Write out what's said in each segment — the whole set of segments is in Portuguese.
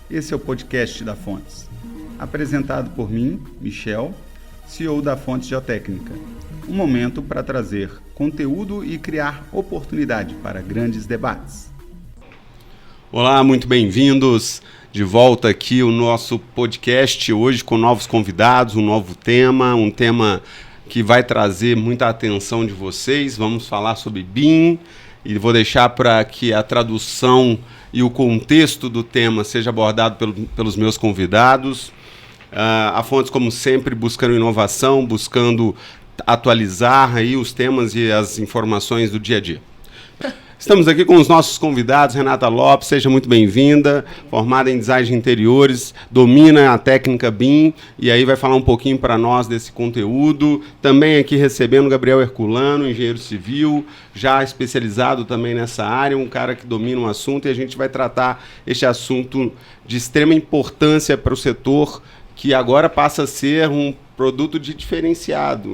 Esse é o podcast da Fontes, apresentado por mim, Michel, CEO da Fontes Geotécnica. Um momento para trazer conteúdo e criar oportunidade para grandes debates. Olá, muito bem-vindos de volta aqui o nosso podcast, hoje com novos convidados, um novo tema, um tema que vai trazer muita atenção de vocês. Vamos falar sobre BIM e vou deixar para que a tradução e o contexto do tema seja abordado pelos meus convidados. A Fontes, como sempre, buscando inovação, buscando atualizar aí os temas e as informações do dia a dia. Estamos aqui com os nossos convidados. Renata Lopes, seja muito bem-vinda, formada em design de interiores, domina a técnica BIM e aí vai falar um pouquinho para nós desse conteúdo. Também aqui recebendo Gabriel Herculano, engenheiro civil, já especializado também nessa área, um cara que domina um assunto, e a gente vai tratar este assunto de extrema importância para o setor, que agora passa a ser um produto diferenciado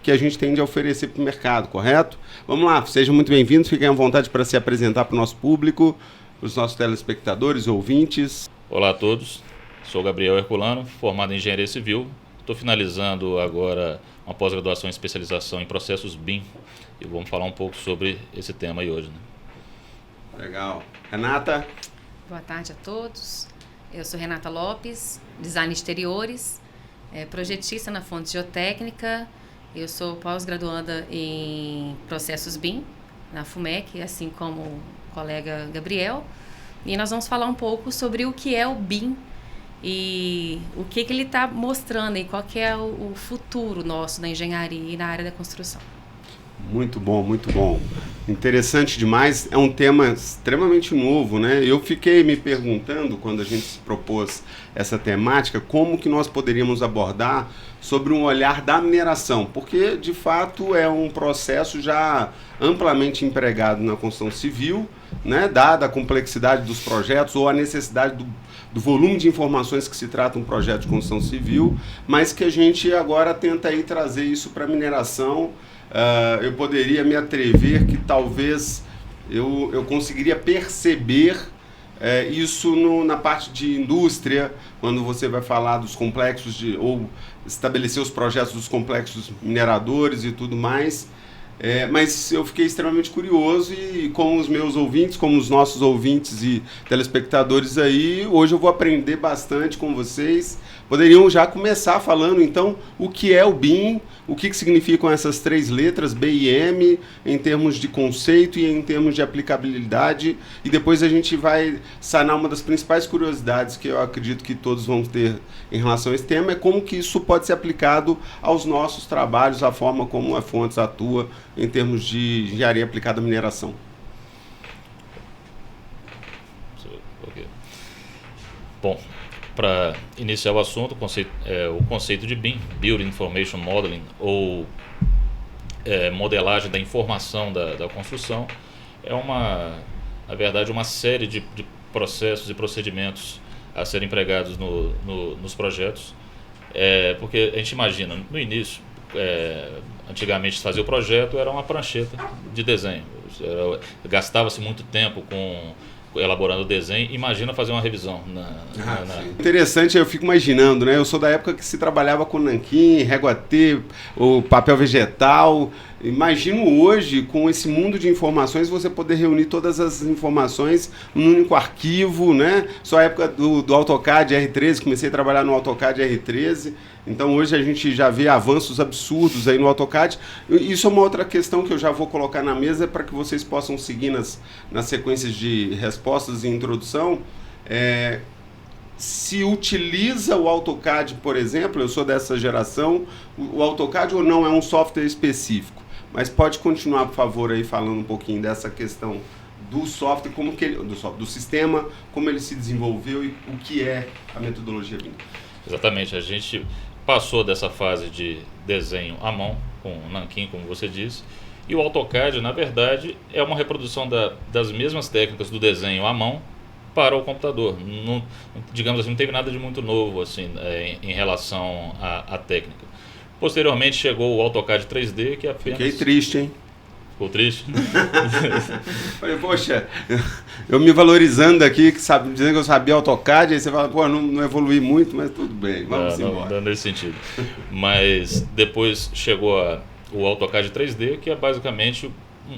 que a gente tem de oferecer para o mercado, correto? Vamos lá, sejam muito bem-vindos, fiquem à vontade para se apresentar para o nosso público, para os nossos telespectadores, ouvintes. Olá a todos, sou Gabriel Herculano, formado em engenharia civil, estou finalizando agora uma pós-graduação em especialização em processos BIM e vamos falar um pouco sobre esse tema aí hoje. Legal. Renata? Boa tarde a todos, eu sou Renata Lopes, design de exteriores, projetista na Fontes Geotécnica. Eu sou pós-graduanda em processos BIM, na FUMEC, assim como o colega Gabriel. E nós vamos falar um pouco sobre o que é o BIM e o que ele está mostrando e qual que é o futuro nosso da engenharia e na área da construção. Muito bom, muito bom. Interessante demais. É um tema extremamente novo, né? Eu fiquei me perguntando, quando a gente se propôs essa temática, como que nós poderíamos abordar sobre um olhar da mineração, porque, de fato, é um processo já amplamente empregado na construção civil, né? Dada a complexidade dos projetos ou a necessidade do volume de informações que se trata um projeto de construção civil, mas que a gente agora tenta aí trazer isso para a mineração. Eu poderia me atrever que talvez eu conseguiria perceber isso na parte de indústria, quando você vai falar dos complexos ou estabelecer os projetos dos complexos mineradores e tudo mais. Mas eu fiquei extremamente curioso e com os meus ouvintes, como os nossos ouvintes e telespectadores aí, hoje eu vou aprender bastante com vocês. Poderiam já começar falando, então, o que é o BIM, o que significam essas três letras, B e M, em termos de conceito e em termos de aplicabilidade, e depois a gente vai sanar uma das principais curiosidades que eu acredito que todos vão ter em relação a esse tema, é como que isso pode ser aplicado aos nossos trabalhos, a forma como a Fontes atua em termos de engenharia aplicada à mineração. Okay. Bom, para iniciar o assunto, o conceito de BIM, Building Information Modeling, ou modelagem da informação da construção, é na verdade, uma série de processos e procedimentos a serem empregados nos projetos, porque a gente imagina, no início, antigamente fazer o projeto era uma prancheta de desenho, gastava-se muito tempo elaborando o desenho. Imagina fazer uma revisão. Interessante, eu fico imaginando, né? Eu sou da época que se trabalhava com nanquim, régua T, o papel vegetal. Imagino hoje, com esse mundo de informações, você poder reunir todas as informações num único arquivo, né? Só a época do AutoCAD R13, comecei a trabalhar no AutoCAD R13. Então hoje a gente já vê avanços absurdos aí no AutoCAD. Isso é uma outra questão que eu já vou colocar na mesa para que vocês possam seguir nas sequências de respostas e introdução. Se utiliza o AutoCAD, por exemplo, eu sou dessa geração, o AutoCAD ou não é um software específico? Mas pode continuar, por favor, aí falando um pouquinho dessa questão do software, do sistema, como ele se desenvolveu e o que é a metodologia BIM. Exatamente, a gente passou dessa fase de desenho à mão, com nanquim, como você disse, e o AutoCAD, na verdade, é uma reprodução das mesmas técnicas do desenho à mão para o computador. Não, digamos assim, não teve nada de muito novo assim, em relação à técnica. Posteriormente chegou o AutoCAD 3D, que apenas... Fiquei triste, hein? Ficou triste? Falei, poxa, eu me valorizando aqui, dizendo que eu sabia AutoCAD, aí você fala, pô, não evolui muito, mas tudo bem, vamos embora. Não nesse sentido. Mas depois chegou o AutoCAD 3D, que é basicamente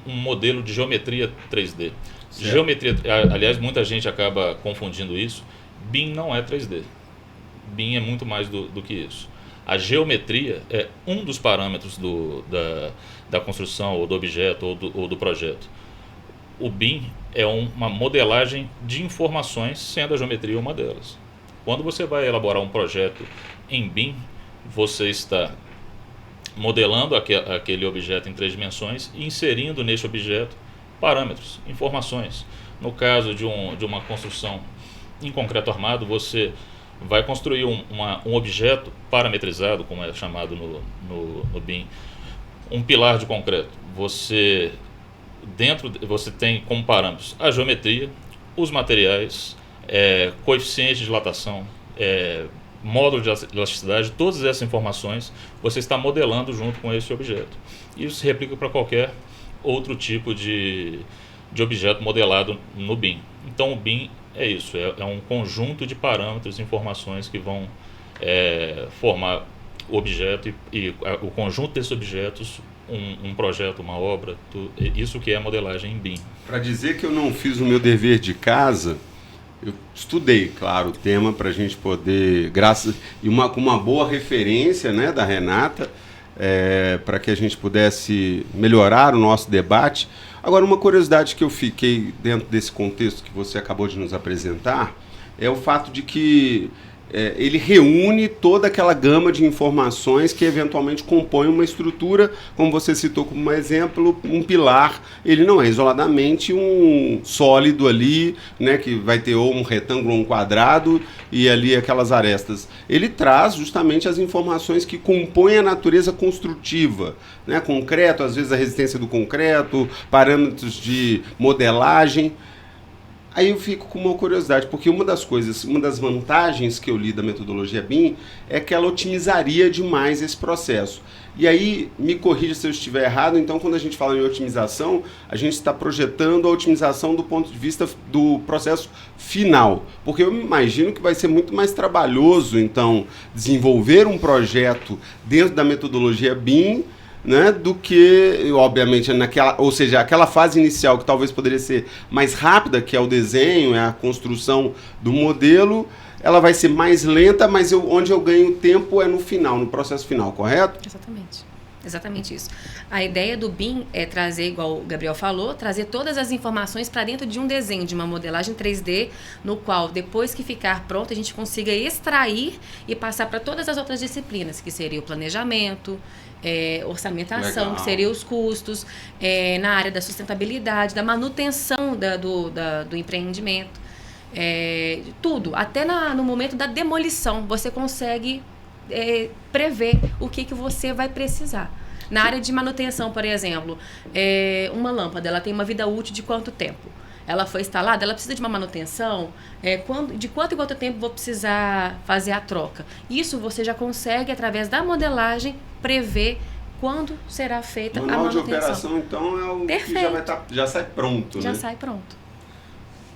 um modelo de geometria 3D. Certo. Geometria, aliás, muita gente acaba confundindo isso. BIM não é 3D. BIM é muito mais do que isso. A geometria é um dos parâmetros da construção, ou do objeto, ou do projeto. O BIM é uma modelagem de informações, sendo a geometria uma delas. Quando você vai elaborar um projeto em BIM, você está modelando aquele objeto em 3 dimensões e inserindo nesse objeto parâmetros, informações. No caso de uma construção em concreto armado, você vai construir um objeto parametrizado, como é chamado no BIM, um pilar de concreto. Você tem como parâmetros a geometria, os materiais, coeficiente de dilatação, módulo de elasticidade, todas essas informações você está modelando junto com esse objeto. Isso se replica para qualquer outro tipo de objeto modelado no BIM. Então o BIM é isso, é um conjunto de parâmetros e informações que vão formar o objeto e o conjunto desses objetos, um projeto, uma obra, isso que é a modelagem em BIM. Para dizer que eu não fiz o meu dever de casa, eu estudei, claro, o tema para a gente poder, com uma boa referência, né, da Renata, para que a gente pudesse melhorar o nosso debate. Agora, uma curiosidade que eu fiquei dentro desse contexto que você acabou de nos apresentar é o fato de que ele reúne toda aquela gama de informações que eventualmente compõem uma estrutura, como você citou como exemplo, um pilar. Ele não é isoladamente um sólido ali, né, que vai ter ou um retângulo ou um quadrado e ali aquelas arestas. Ele traz justamente as informações que compõem a natureza construtiva, né, concreto, às vezes a resistência do concreto, parâmetros de modelagem. Aí eu fico com uma curiosidade, porque uma das vantagens que eu li da metodologia BIM é que ela otimizaria demais esse processo. E aí, me corrija se eu estiver errado, então quando a gente fala em otimização, a gente está projetando a otimização do ponto de vista do processo final. Porque eu me imagino que vai ser muito mais trabalhoso, então, desenvolver um projeto dentro da metodologia BIM, né, do que, obviamente, aquela fase inicial que talvez poderia ser mais rápida, que é o desenho, é a construção do modelo, ela vai ser mais lenta, mas onde eu ganho tempo é no final, no processo final, correto? Exatamente isso. A ideia do BIM é trazer, igual o Gabriel falou, trazer todas as informações para dentro de um desenho, de uma modelagem 3D, no qual, depois que ficar pronto, a gente consiga extrair e passar para todas as outras disciplinas, que seria o planejamento, orçamentação, legal, que seria os custos, na área da sustentabilidade, da manutenção do empreendimento, tudo. Até no momento da demolição, você consegue prever o que você vai precisar. Na área de manutenção, por exemplo, uma lâmpada, ela tem uma vida útil de quanto tempo? Ela foi instalada, ela precisa de uma manutenção, de quanto em quanto tempo vou precisar fazer a troca. Isso você já consegue, através da modelagem, prever quando será feita a manutenção. O manual de operação, então, é o perfeito, que já sai pronto, já né? sai pronto.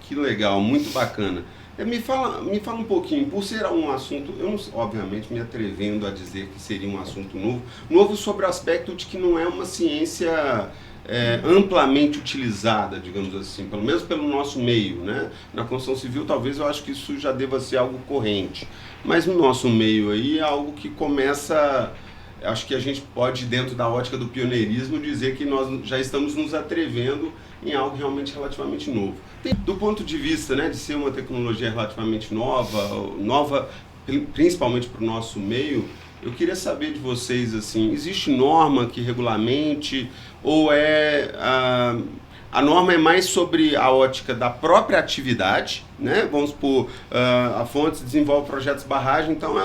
Que legal, muito bacana. Me fala um pouquinho, por ser um assunto, eu não, obviamente me atrevendo a dizer que seria um assunto novo sobre o aspecto de que não é uma ciência amplamente utilizada, digamos assim, pelo menos pelo nosso meio, né? Na construção civil, talvez eu acho que isso já deva ser algo corrente, mas no nosso meio aí é algo que começa, acho que a gente pode, dentro da ótica do pioneirismo, dizer que nós já estamos nos atrevendo em algo realmente relativamente novo. Do ponto de vista, né, de ser uma tecnologia relativamente nova principalmente para o nosso meio, eu queria saber de vocês, assim, existe norma que regulamente, ou a norma é mais sobre a ótica da própria atividade, né? Vamos supor, a Fontes desenvolve projetos barragem, então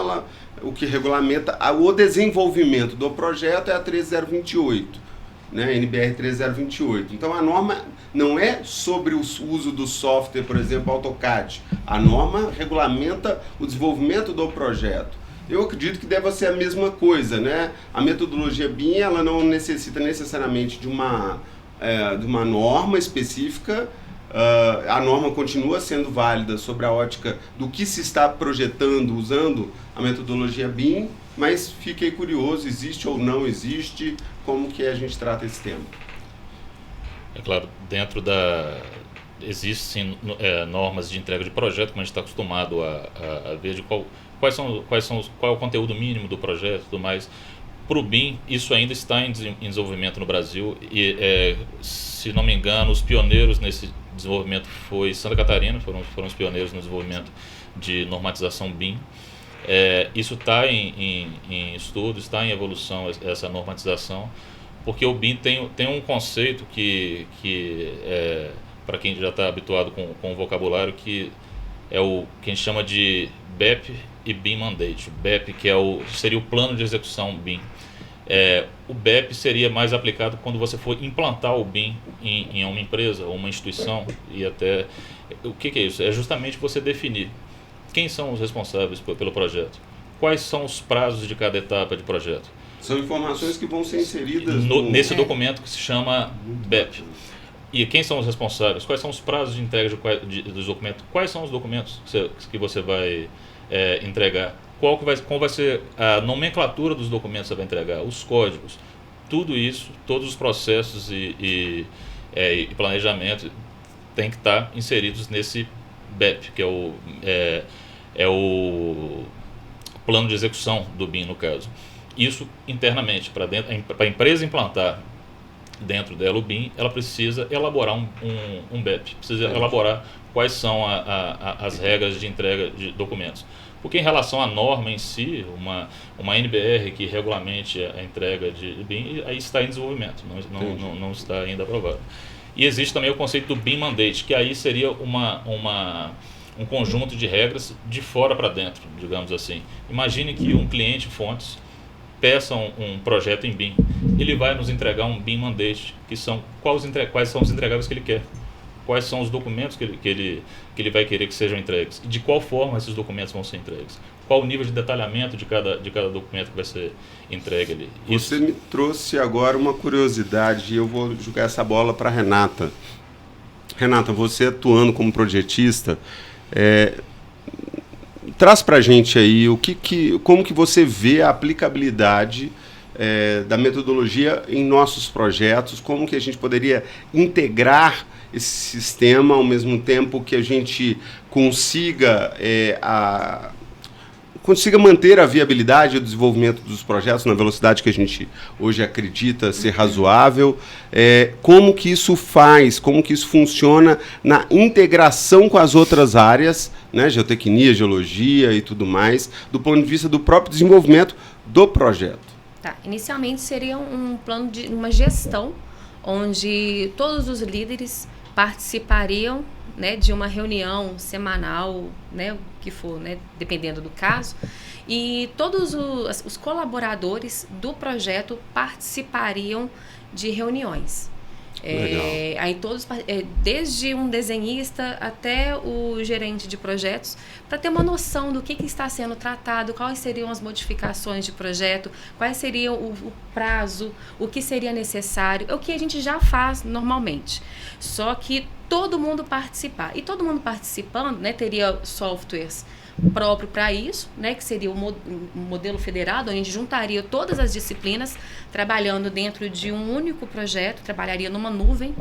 o que regulamenta o desenvolvimento do projeto é a 13028. Né, NBR 13028. Então a norma não é sobre o uso do software, por exemplo, AutoCAD. A norma regulamenta o desenvolvimento do projeto. Eu acredito que deve ser a mesma coisa, né? A metodologia BIM, ela não necessita necessariamente de uma de uma norma específica, a norma continua sendo válida sobre a ótica do que se está projetando usando a metodologia BIM, mas fiquei curioso, existe ou não existe, como que a gente trata esse tema? É claro, existem normas de entrega de projeto, como a gente está acostumado a ver de qual é o conteúdo mínimo do projeto e tudo mais. Para o BIM, isso ainda está em desenvolvimento no Brasil e, se não me engano, os pioneiros nesse desenvolvimento foi Santa Catarina, foram os pioneiros no desenvolvimento de normatização BIM. Isso está em estudo, está em evolução essa normatização, porque o BIM tem um conceito que para quem já está habituado com o vocabulário, que é o que a gente chama de BEP e BIM Mandate. O BEP, que seria o plano de execução BIM. O BEP seria mais aplicado quando você for implantar o BIM em uma empresa ou uma instituição. E até o que é isso? É justamente você definir quem são os responsáveis pelo projeto, quais são os prazos de cada etapa de projeto. São informações que vão ser inseridas nesse documento que se chama BEP. E quem são os responsáveis? Quais são os prazos de entrega dos documentos? Quais são os documentos que você vai entregar? Qual vai ser a nomenclatura dos documentos que você vai entregar? Os códigos. Tudo isso, todos os processos e planejamento tem que estar inseridos nesse BEP, que é o plano de execução do BIM, no caso. Isso internamente, para a empresa implantar dentro dela o BIM, ela precisa elaborar um BEP, precisa elaborar quais são as regras de entrega de documentos. Porque em relação à norma em si, uma NBR que regulamente a entrega de BIM, aí está em desenvolvimento, não está ainda aprovado. E existe também o conceito do BIM Mandate, que aí seria um conjunto de regras de fora para dentro, digamos assim. Imagine que um cliente Fontes peça um projeto em BIM. Ele vai nos entregar um BIM Mandate, que são quais são os entregáveis que ele quer, quais são os documentos que ele vai querer que sejam entregues, e de qual forma esses documentos vão ser entregues, qual o nível de detalhamento de cada documento que vai ser entregue ali. Você me trouxe agora uma curiosidade e eu vou jogar essa bola para a Renata. Renata, você atuando como projetista, traz para a gente aí como que você vê a aplicabilidade da metodologia em nossos projetos, como que a gente poderia integrar esse sistema ao mesmo tempo que a gente consiga manter a viabilidade e o desenvolvimento dos projetos na velocidade que a gente hoje acredita ser razoável. Como que isso faz, como que isso funciona na integração com as outras áreas, né, geotecnia, geologia e tudo mais, do ponto de vista do próprio desenvolvimento do projeto. Tá. Inicialmente seria um plano de uma gestão onde todos os líderes participariam, né, de uma reunião semanal, né, o que for, né, dependendo do caso, e todos os colaboradores do projeto participariam de reuniões. Aí todos, desde um desenhista até o gerente de projetos, para ter uma noção do que está sendo tratado, quais seriam as modificações de projeto, quais seriam o prazo, o que seria necessário, é o que a gente já faz normalmente. Só que todo mundo participar. E todo mundo participando, né, teria softwares próprio para isso, né, que seria um modelo federado, onde a gente juntaria todas as disciplinas trabalhando dentro de um único projeto, trabalharia numa nuvem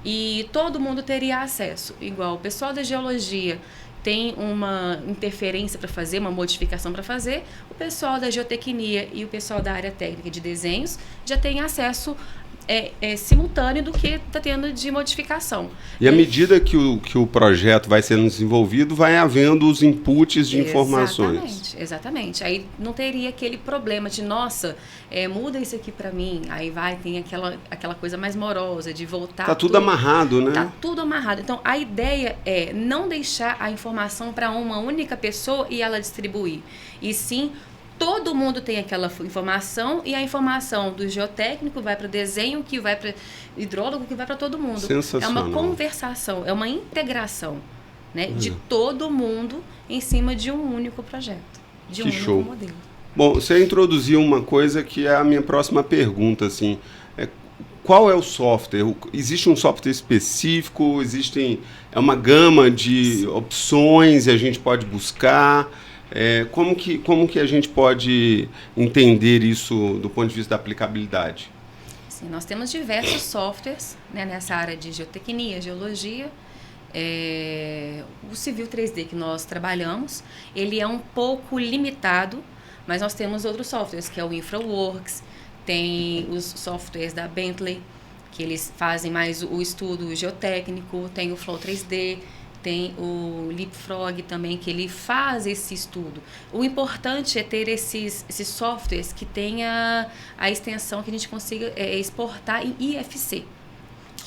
e todo mundo teria acesso. Igual o pessoal da geologia tem uma interferência para fazer, uma modificação para fazer, o pessoal da geotecnia e o pessoal da área técnica de desenhos já tem acesso simultâneo do que está tendo de modificação. E à medida que o projeto vai sendo desenvolvido, vai havendo os inputs de informações. Exatamente. Aí não teria aquele problema de, nossa, muda isso aqui para mim, aí tem aquela coisa mais morosa de voltar. Está tudo amarrado, né? Está tudo amarrado. Então, a ideia é não deixar a informação para uma única pessoa e ela distribuir. E sim, todo mundo tem aquela informação e a informação do geotécnico vai para o desenho, que vai para o hidrólogo, que vai para todo mundo. Sensacional. É uma conversação, é uma integração, né, de todo mundo em cima de um único projeto, de um único modelo. Bom, você introduziu uma coisa que é a minha próxima pergunta, assim. qual é o software? Existe um software específico? É uma gama de opções e a gente pode buscar? Como que a gente pode entender isso do ponto de vista da aplicabilidade? Sim, nós temos diversos softwares, né, nessa área de geotecnia, geologia. O Civil 3D que nós trabalhamos, ele é um pouco limitado, mas nós temos outros softwares, que é o InfraWorks, tem os softwares da Bentley, que eles fazem mais o estudo geotécnico, tem o Flow 3D, tem o Leapfrog também, que ele faz esse estudo. O importante é ter esses softwares que tenha a extensão que a gente consiga exportar em IFC.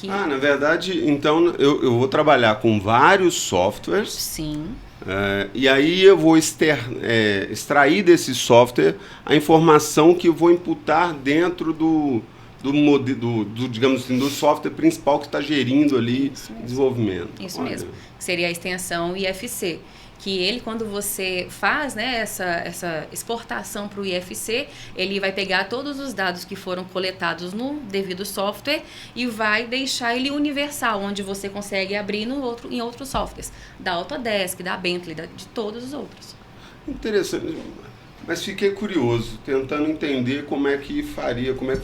Na verdade, então eu vou trabalhar com vários softwares. Sim. E aí eu vou extrair desse software a informação que eu vou imputar dentro digamos assim, do software principal que está gerindo ali o desenvolvimento. Isso mesmo. Seria a extensão IFC. Que ele, quando você faz, né, essa exportação para o IFC, ele vai pegar todos os dados que foram coletados no devido software e vai deixar ele universal, onde você consegue abrir em outros softwares, da Autodesk, da Bentley, de todos os outros. Interessante. Mas fiquei curioso, tentando entender como é que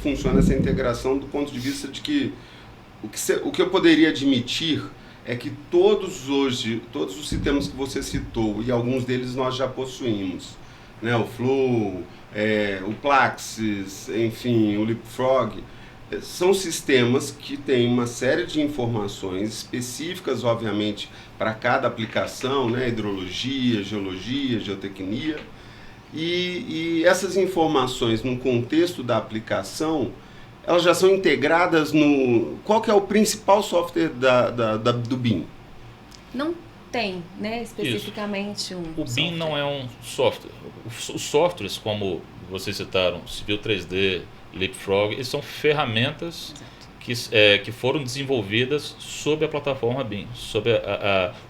funciona essa integração do ponto de vista de que o que eu poderia admitir é que todos os sistemas que você citou, e alguns deles nós já possuímos, né? O Flow, o Plaxis, enfim, o Leapfrog, são sistemas que têm uma série de informações específicas, obviamente, para cada aplicação, né? Hidrologia, geologia, geotecnia, e essas informações no contexto da aplicação, elas já são integradas no... Qual que é o principal software do BIM? Não tem, né, especificamente um O BIM não é um software. Os softwares, como vocês citaram, Civil 3D, Leapfrog, eles são ferramentas que foram desenvolvidas sob a plataforma BIM, sob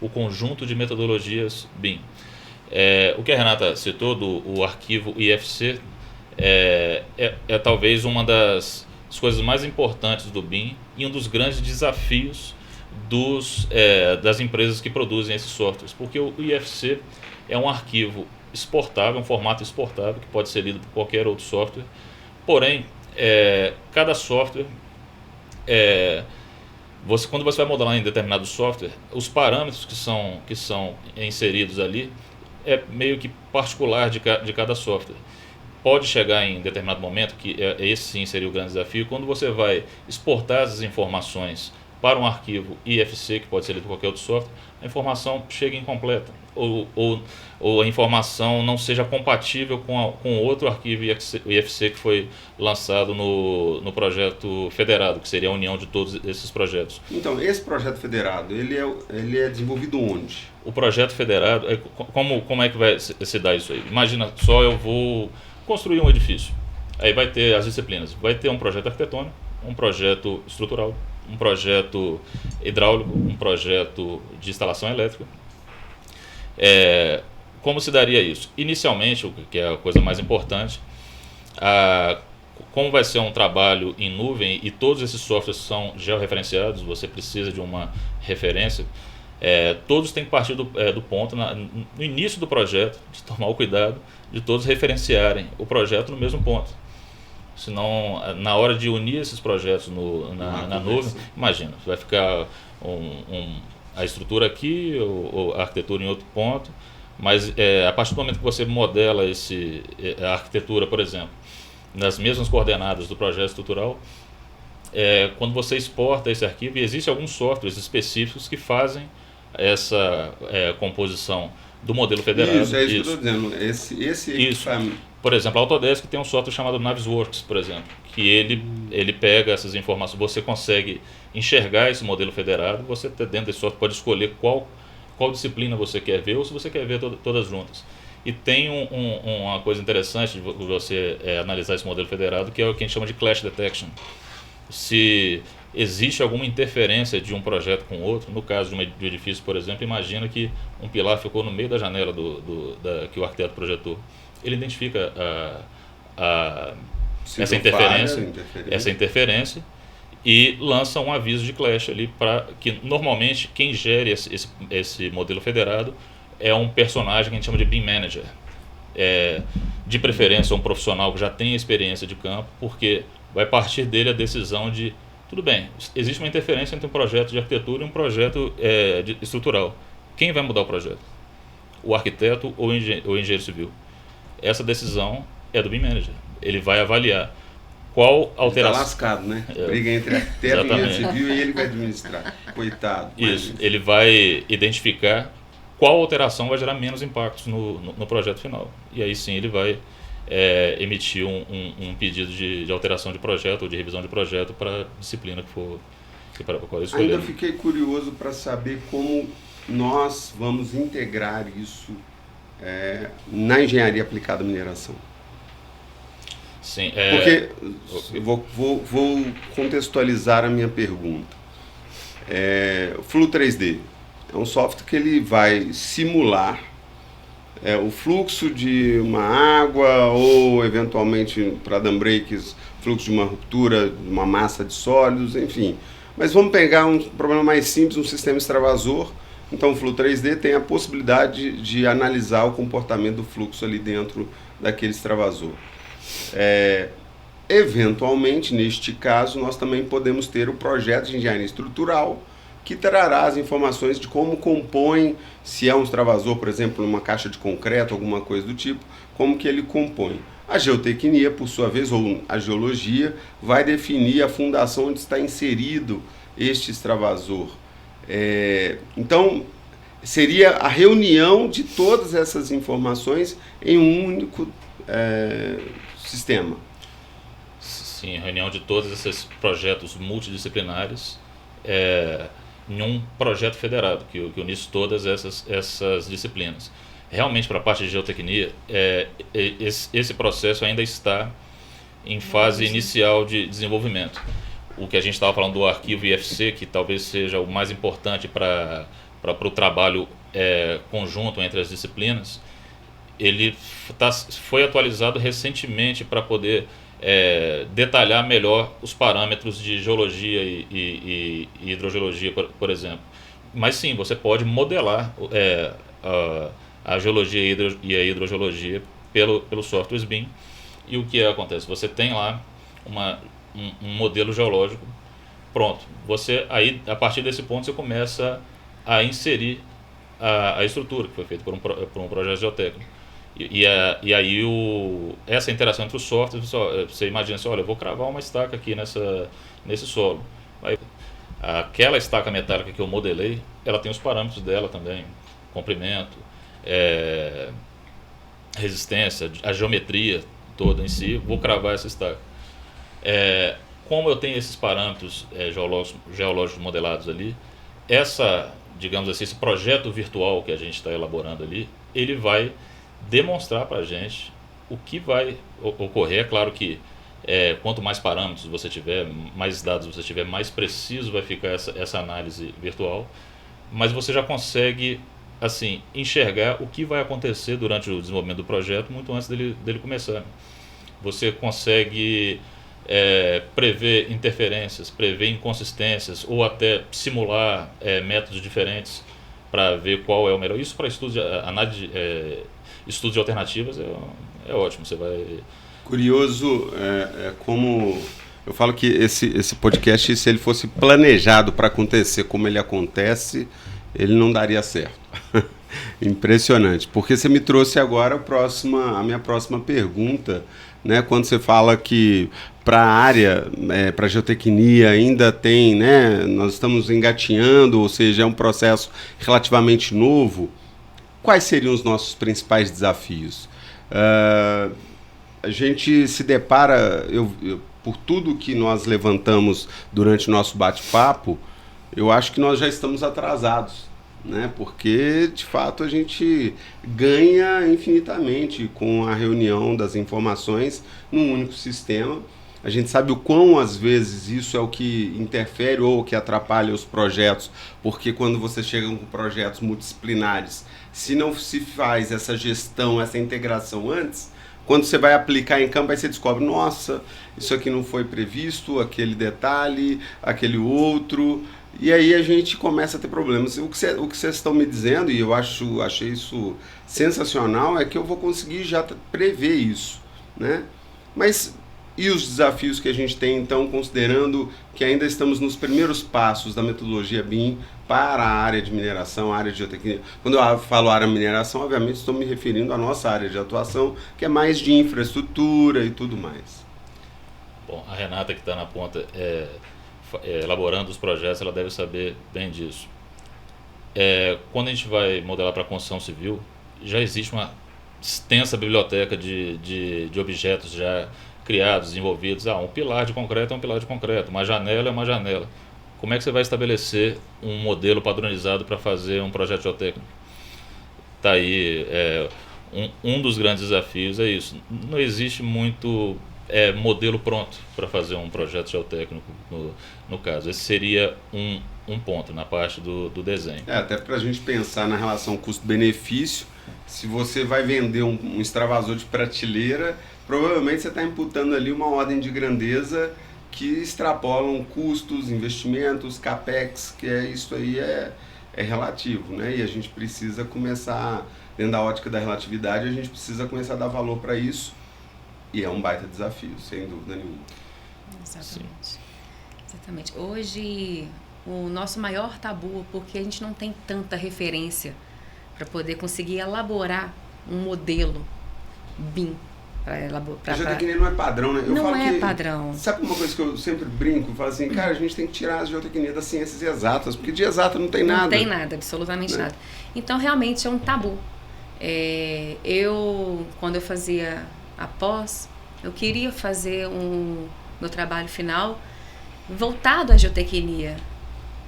o conjunto de metodologias BIM. O que a Renata citou do arquivo IFC é talvez uma das coisas mais importantes do BIM e um dos grandes desafios das empresas que produzem esses softwares, porque o IFC é um arquivo exportável, um formato exportável que pode ser lido por qualquer outro software, porém, cada software, quando você vai modelar em determinado software, os parâmetros que são inseridos ali é meio que particular de cada software. Pode chegar em determinado momento, que esse sim seria o grande desafio, quando você vai exportar essas informações para um arquivo IFC, que pode ser lido por qualquer outro software, a informação chega incompleta, ou a informação não seja compatível com outro arquivo IFC que foi lançado no projeto federado, que seria a união de todos esses projetos. Então, esse projeto federado, ele é desenvolvido onde? O projeto federado, como é que vai se dar isso aí? Imagina só, eu vou construir um edifício, aí vai ter as disciplinas, vai ter um projeto arquitetônico, um projeto estrutural, um projeto hidráulico, um projeto de instalação elétrica. Como se daria isso? Inicialmente, o que é a coisa mais importante, como vai ser um trabalho em nuvem e todos esses softwares são georreferenciados, você precisa de uma referência, todos têm que partir do ponto, no início do projeto, de tomar o cuidado de todos referenciarem o projeto no mesmo ponto. Senão, na hora de unir esses projetos na nuvem, imagina, vai ficar a estrutura aqui, ou a arquitetura em outro ponto, mas a partir do momento que você modela a arquitetura, por exemplo, nas mesmas coordenadas do projeto estrutural, quando você exporta esse arquivo, e existem alguns softwares específicos que fazem essa composição do modelo federado. Isso, é isso que eu estou dizendo. Isso. Por exemplo, a Autodesk tem um software chamado Navisworks, por exemplo, que ele pega essas informações, você consegue enxergar esse modelo federado, você dentro desse software pode escolher qual disciplina você quer ver, ou se você quer ver todas juntas. E tem uma coisa interessante de você analisar esse modelo federado, que é o que a gente chama de clash detection. Se existe alguma interferência de um projeto com outro, no caso de um edifício, por exemplo, imagina que um pilar ficou no meio da janela que o arquiteto projetou. Ele identifica essa interferência e lança um aviso de clash ali, para que normalmente quem gere esse modelo federado é um personagem que a gente chama de BIM Manager. De preferência um profissional que já tem experiência de campo, porque vai partir dele a decisão de, tudo bem, existe uma interferência entre um projeto de arquitetura e um projeto estrutural. Quem vai mudar o projeto? O arquiteto ou o engenheiro civil? Essa decisão é do BIM Manager. Ele vai avaliar qual alteração... Está lascado, né? Briga entre arquiteto e engenheiro civil e ele vai administrar. Coitado. Isso, ele vai identificar qual alteração vai gerar menos impactos no projeto final. E aí sim ele vai emitir um pedido de alteração de projeto ou de revisão de projeto para a disciplina que for para qual escolher. Ainda fiquei curioso para saber como nós vamos integrar isso na engenharia aplicada à mineração. Sim, porque vou contextualizar a minha pergunta. O Flu 3D é um software que ele vai simular o fluxo de uma água ou, eventualmente, para dam breaks, fluxo de uma ruptura de uma massa de sólidos, enfim. Mas vamos pegar um problema mais simples, um sistema extravasor. Então, o Flu 3D tem a possibilidade de analisar o comportamento do fluxo ali dentro daquele extravasor. Eventualmente, neste caso, nós também podemos ter o projeto de engenharia estrutural, que trará as informações de como compõe, se é um extravasor, por exemplo, numa caixa de concreto, alguma coisa do tipo, como que ele compõe. A geotecnia, por sua vez, ou a geologia, vai definir a fundação onde está inserido este extravasor. Então, seria a reunião de todas essas informações em um único sistema. Sim, reunião de todos esses projetos multidisciplinares em um projeto federado, que unisse todas essas disciplinas. Realmente, para a parte de geotecnia, esse processo ainda está em fase inicial de desenvolvimento. O que a gente estava falando do arquivo IFC, que talvez seja o mais importante para o trabalho conjunto entre as disciplinas, ele foi atualizado recentemente para poder detalhar melhor os parâmetros de geologia e hidrogeologia, por exemplo. Mas sim, você pode modelar a geologia e a hidrogeologia pelo software BIM. E o que acontece? Você tem lá um modelo geológico pronto. Aí, a partir desse ponto, você começa a inserir a estrutura que foi feita por um projeto geotécnico. E aí essa interação entre os softwares, você imagina assim, olha, eu vou cravar uma estaca aqui nesse solo. Aí, aquela estaca metálica que eu modelei, ela tem os parâmetros dela também, comprimento, resistência, a geometria toda em si, vou cravar essa estaca. Como eu tenho esses parâmetros geológicos modelados ali, digamos assim, esse projeto virtual que a gente está elaborando ali, ele vai demonstrar para a gente o que vai ocorrer. É claro que quanto mais parâmetros você tiver, mais dados você tiver, mais preciso vai ficar essa análise virtual, mas você já consegue assim enxergar o que vai acontecer durante o desenvolvimento do projeto muito antes dele começar. Você consegue prever interferências, prever inconsistências ou até simular métodos diferentes para ver qual é o melhor. Isso para estudos de alternativas é ótimo. Você vai... Curioso, como eu falo que esse podcast, se ele fosse planejado para acontecer como ele acontece, ele não daria certo. Impressionante, porque você me trouxe agora a minha próxima pergunta, né? Quando você fala que para a área, para a geotecnia ainda tem, né? Nós estamos engatinhando, ou seja, é um processo relativamente novo. Quais seriam os nossos principais desafios? A gente se depara, por tudo que nós levantamos durante o nosso bate-papo, eu acho que nós já estamos atrasados, né? Porque, de fato, a gente ganha infinitamente com a reunião das informações num único sistema. A gente sabe o quão, às vezes, isso é o que interfere ou o que atrapalha os projetos, porque quando você chega com projetos multidisciplinares, se não se faz essa gestão, essa integração antes, quando você vai aplicar em campo, aí você descobre, nossa, isso aqui não foi previsto, aquele detalhe, aquele outro, e aí a gente começa a ter problemas. O que vocês estão me dizendo, e eu achei isso sensacional, é que eu vou conseguir já prever isso, né? Mas e os desafios que a gente tem, então, considerando que ainda estamos nos primeiros passos da metodologia BIM para a área de mineração, a área de geotecnia? Quando eu falo área de mineração, obviamente estou me referindo à nossa área de atuação, que é mais de infraestrutura e tudo mais. Bom, a Renata, que está na ponta, elaborando os projetos, ela deve saber bem disso. Quando a gente vai modelar para construção civil, já existe uma extensa biblioteca de objetos já criados, desenvolvidos. Um pilar de concreto é um pilar de concreto, uma janela é uma janela. Como é que você vai estabelecer um modelo padronizado para fazer um projeto geotécnico? Está aí, um dos grandes desafios é isso. Não existe muito modelo pronto para fazer um projeto geotécnico, no caso. Esse seria um ponto na parte do desenho. Até para a gente pensar na relação custo-benefício, se você vai vender um extravasor de prateleira, provavelmente você está imputando ali uma ordem de grandeza que extrapolam custos, investimentos, capex, que isso aí é relativo, né? E a gente precisa começar, dentro da ótica da relatividade, a gente precisa começar a dar valor para isso, e é um baita desafio, sem dúvida nenhuma. Exatamente. Hoje, o nosso maior tabu, porque a gente não tem tanta referência para poder conseguir elaborar um modelo BIM. A geotecnia não é padrão, né? Não é padrão. Sabe uma coisa que eu sempre brinco? Eu falo assim, cara, a gente tem que tirar a geotecnia das ciências exatas, porque de exata não tem nada. Não tem nada, absolutamente nada. Então, realmente é um tabu. Quando eu fazia a pós, eu queria fazer meu trabalho final voltado à geotecnia.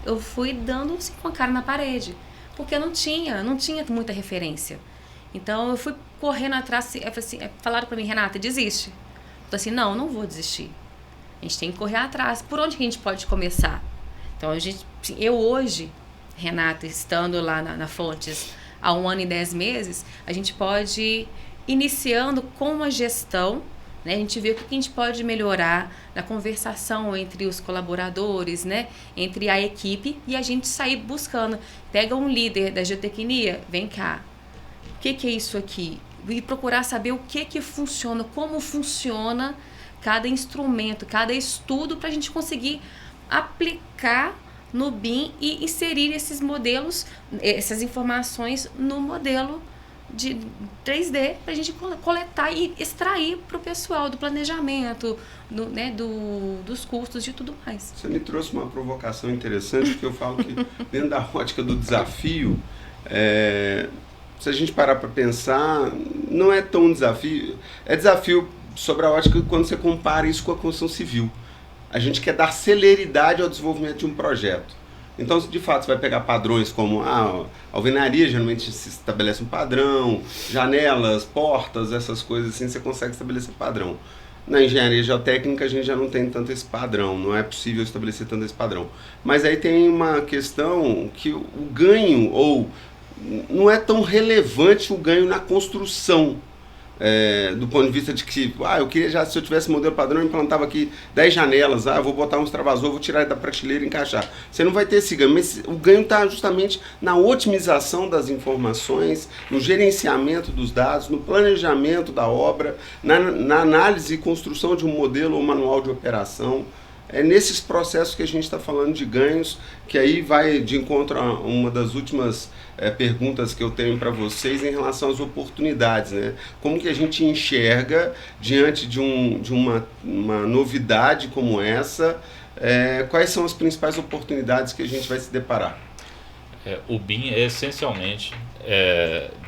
Eu fui dando assim, com a cara na parede, porque não tinha muita referência. Então, eu fui correndo atrás, falaram para mim, Renata, desiste. Eu falei assim, não vou desistir. A gente tem que correr atrás. Por onde que a gente pode começar? Então, eu hoje, Renata, estando lá na Fontes há 1 ano e 10 meses, a gente pode ir iniciando com uma gestão, né? A gente vê o que a gente pode melhorar na conversação entre os colaboradores, né? Entre a equipe, e a gente sair buscando. Pega um líder da geotecnia, vem cá. O que é isso aqui? E procurar saber o que funciona, como funciona cada instrumento, cada estudo, para a gente conseguir aplicar no BIM e inserir esses modelos, essas informações no modelo de 3D, para a gente coletar e extrair para o pessoal do planejamento, dos custos e tudo mais. Você me trouxe uma provocação interessante, porque eu falo que dentro da ótica do desafio, se a gente parar para pensar, não é tão desafio. É desafio sobre a ótica quando você compara isso com a construção civil. A gente quer dar celeridade ao desenvolvimento de um projeto. Então, de fato, você vai pegar padrões como a alvenaria, geralmente se estabelece um padrão, janelas, portas, essas coisas assim, você consegue estabelecer padrão. Na engenharia geotécnica a gente já não tem tanto esse padrão, não é possível estabelecer tanto esse padrão. Mas aí tem uma questão que o ganho, ou não é tão relevante o ganho na construção, do ponto de vista de que, eu queria já, se eu tivesse modelo padrão, eu implantava aqui 10 janelas, eu vou botar um extravasor, vou tirar da prateleira e encaixar. Você não vai ter esse ganho, mas o ganho está justamente na otimização das informações, no gerenciamento dos dados, no planejamento da obra, na análise e construção de um modelo ou manual de operação. É nesses processos que a gente está falando de ganhos, que aí vai de encontro a uma das últimas perguntas que eu tenho para vocês em relação às oportunidades, né? Como que a gente enxerga diante de uma novidade como essa, quais são as principais oportunidades que a gente vai se deparar? O BIM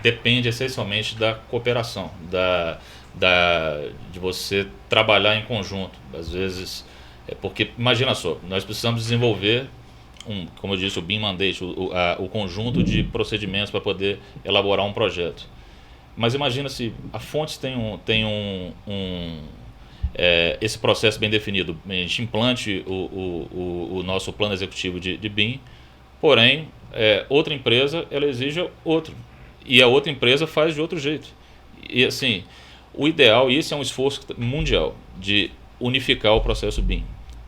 depende essencialmente da cooperação, de você trabalhar em conjunto. Às vezes, porque imagina só, nós precisamos desenvolver como eu disse, o BIM Mandate, o conjunto de procedimentos para poder elaborar um projeto. Mas imagina se a Fontes tem esse processo bem definido, a gente implante o nosso plano executivo de BIM, porém, outra empresa ela exige outro, e a outra empresa faz de outro jeito. E assim, O ideal, e esse é um esforço mundial, de unificar o processo BIM,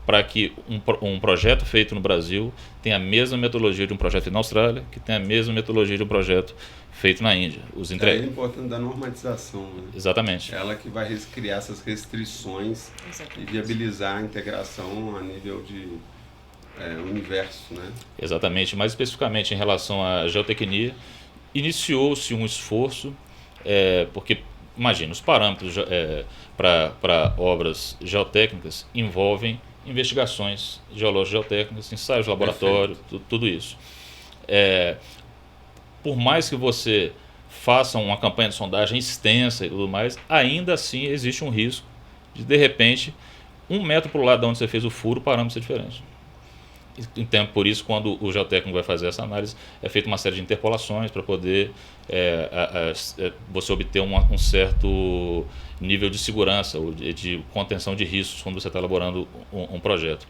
para que um projeto feito no Brasil tenha a mesma metodologia de um projeto feito na Austrália, que tenha a mesma metodologia de um projeto feito na Índia. É importante da normatização, né? Exatamente. Ela que vai criar essas restrições. Exatamente. E viabilizar a integração a nível de universo, né? Exatamente. Mais especificamente em relação à geotecnia, iniciou-se um esforço, porque, imagina, os parâmetros para obras geotécnicas envolvem investigações geológicas geotécnicas, ensaios de laboratório, tudo isso. Por mais que você faça uma campanha de sondagem extensa e tudo mais, ainda assim existe um risco de repente, 1 metro para o lado de onde você fez o furo, o parâmetro ser diferente. Então, por isso, quando o geotécnico vai fazer essa análise, é feita uma série de interpolações para poder você obter um certo nível de segurança ou de contenção de riscos quando você está elaborando um projeto.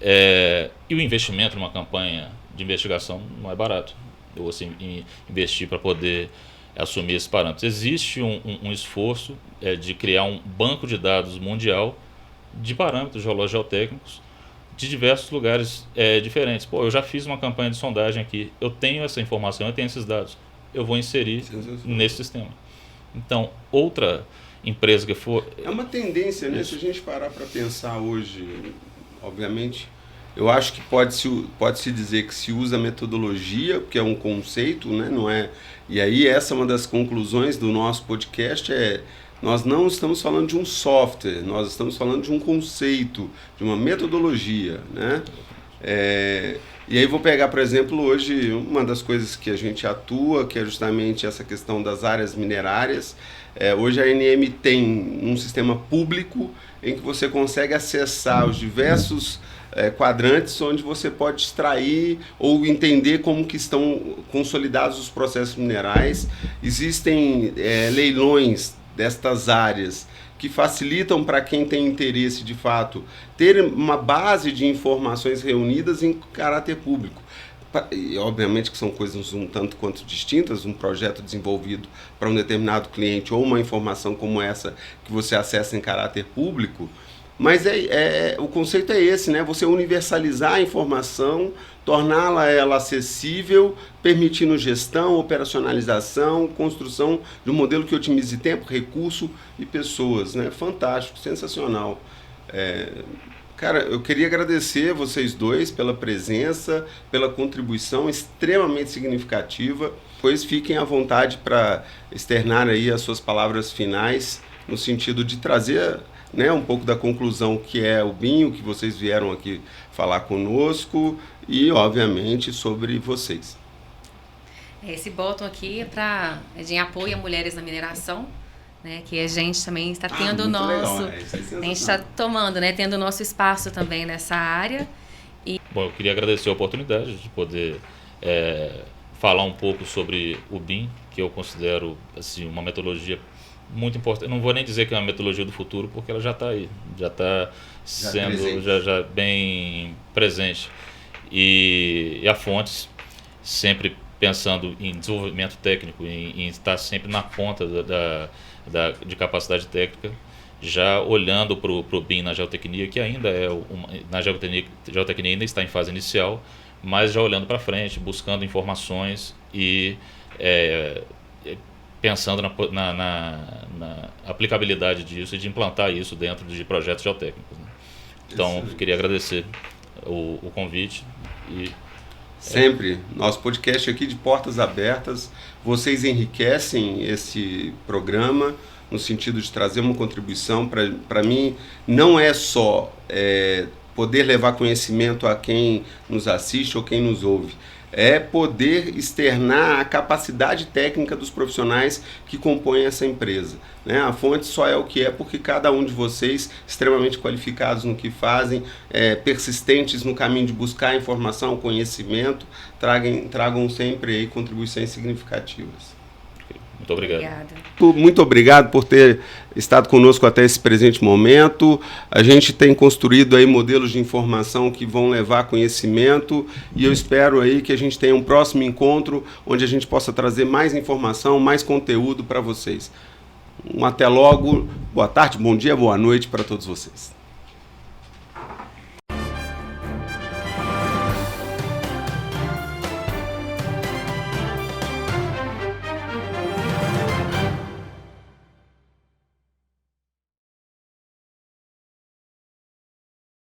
E o investimento numa campanha de investigação não é barato. Ou assim, investir para poder assumir esses parâmetros. Existe um esforço de criar um banco de dados mundial de parâmetros geológicos geotécnicos de diversos lugares diferentes. Eu já fiz uma campanha de sondagem aqui, eu tenho essa informação, eu tenho esses dados, eu vou inserir nesse sistema. Então, outra empresa que for... É uma tendência, né? Se a gente parar para pensar hoje, obviamente, eu acho que pode-se dizer que se usa metodologia, porque é um conceito, né? Não é? E aí essa é uma das conclusões do nosso podcast, nós não estamos falando de um software, nós estamos falando de um conceito, de uma metodologia, né? E aí vou pegar, por exemplo, hoje, uma das coisas que a gente atua, que é justamente essa questão das áreas minerárias. Hoje a ANM tem um sistema público em que você consegue acessar os diversos quadrantes onde você pode extrair ou entender como que estão consolidados os processos minerais. Existem leilões destas áreas que facilitam para quem tem interesse de fato ter uma base de informações reunidas em caráter público. E obviamente que são coisas um tanto quanto distintas, um projeto desenvolvido para um determinado cliente ou uma informação como essa que você acessa em caráter público, mas o conceito é esse, né? Você universalizar a informação, torná-la acessível, permitindo gestão, operacionalização, construção de um modelo que otimize tempo, recurso e pessoas, né? Fantástico, sensacional. Cara, eu queria agradecer vocês dois pela presença, pela contribuição extremamente significativa. Pois fiquem à vontade para externar aí as suas palavras finais, no sentido de trazer, né, um pouco da conclusão que é o BIM, que vocês vieram aqui falar conosco e, obviamente, sobre vocês. Esse botão aqui é de apoio a mulheres na mineração, né, que a gente também está tendo o nosso... A gente está tomando, né, tendo o nosso espaço também nessa área. Bom, eu queria agradecer a oportunidade de poder falar um pouco sobre o BIM, que eu considero assim, uma metodologia muito importante. Não vou nem dizer que é uma metodologia do futuro, porque ela já está aí, já está sendo já bem presente. E a Fontes, sempre pensando em desenvolvimento técnico, em estar sempre na ponta de capacidade técnica, já olhando para o BIM na geotecnia, que ainda na geotecnia ainda está em fase inicial, mas já olhando para frente, buscando informações e pensando na aplicabilidade disso e de implantar isso dentro de projetos geotécnicos, né? Então, queria agradecer o convite. Sempre. Nosso podcast aqui de portas abertas. Vocês enriquecem esse programa no sentido de trazer uma contribuição. Para mim, não é só poder levar conhecimento a quem nos assiste ou quem nos ouve. É poder externar a capacidade técnica dos profissionais que compõem essa empresa, né? A Fonte só é o que é porque cada um de vocês, extremamente qualificados no que fazem, persistentes no caminho de buscar informação, conhecimento, tragam sempre aí contribuições significativas. Muito obrigado. Obrigada. Muito obrigado por ter estado conosco até esse presente momento. A gente tem construído aí modelos de informação que vão levar conhecimento e eu espero aí que a gente tenha um próximo encontro onde a gente possa trazer mais informação, mais conteúdo para vocês. Um até logo, boa tarde, bom dia, boa noite para todos vocês.